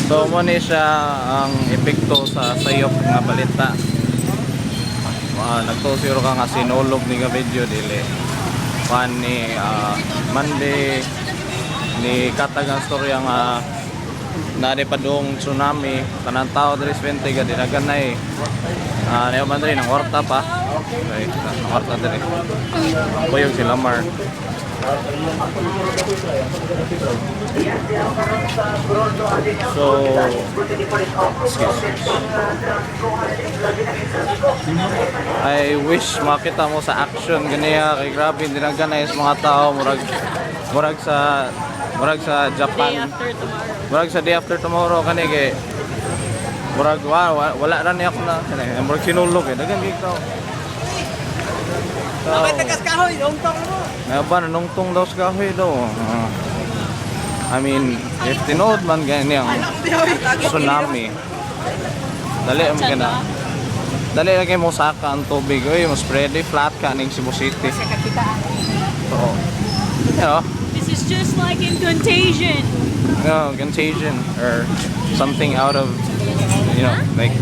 So mo ni siya ang epekto sa sayop nga balita. Nagtusiro ka nga sinulog ni nga video dili. Pan ni Monday ni katagang storya nga nari padung tsunami kanang tao diri 20 ga dinaganay. Nayo man diri nang warta pa. Okay, nang warta diri. Boyog si Lamar. So, I wish makita mo sa action ganiya kay grabe dinaganay sa mga tao murag sa Japan. Murag sa day after tomorrow kani kay murag wala ra ni ako na kanay murag sinulog dagan gyud tao. Bakit tagas kahoy dongtong mo? Ba nungtong daw sa kahoy daw. I mean, if tinood man ganyan tsunami. Dali am kana. Dali lagi mo saka ang tubig oy, mo spread flat ka ning Cebu City. So, you know, This is just like in Contagion. no, Contagion or something out of, you know, like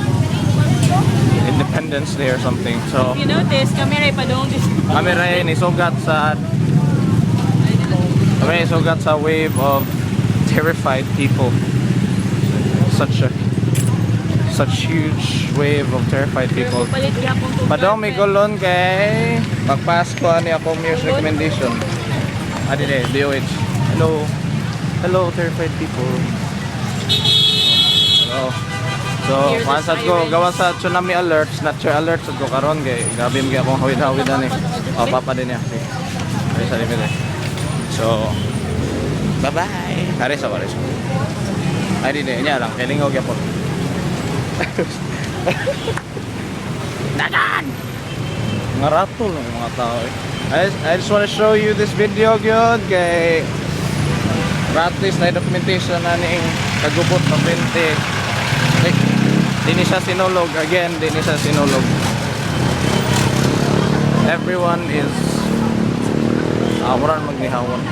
Independence Day or something. So, You notice, kami rin pa doon. kami rin isugat sa wave of terrified people. Such huge wave of terrified people. Palit gapong tubig. Padong may gulon kay pagpasko ani ako music recommendation. Adile, DOH. Hello terrified people. Hello. So, Hear the mansad ko sirens. gawa sa tsunami alerts, natural alerts sad ko karon kay grabe mga akong hawid-hawid ani. O papa din niya. Ay sa limit eh. So, bye-bye. Aris. Ay di niya lang kelingog gyapon. Dagan! Mga ratol ng mga tao eh. I just want to show you this video gyud kay practice na documentation na ning kagubot ng 20. Dini siya sinulog again, dini siya sinulog. Everyone is murang magnihawon.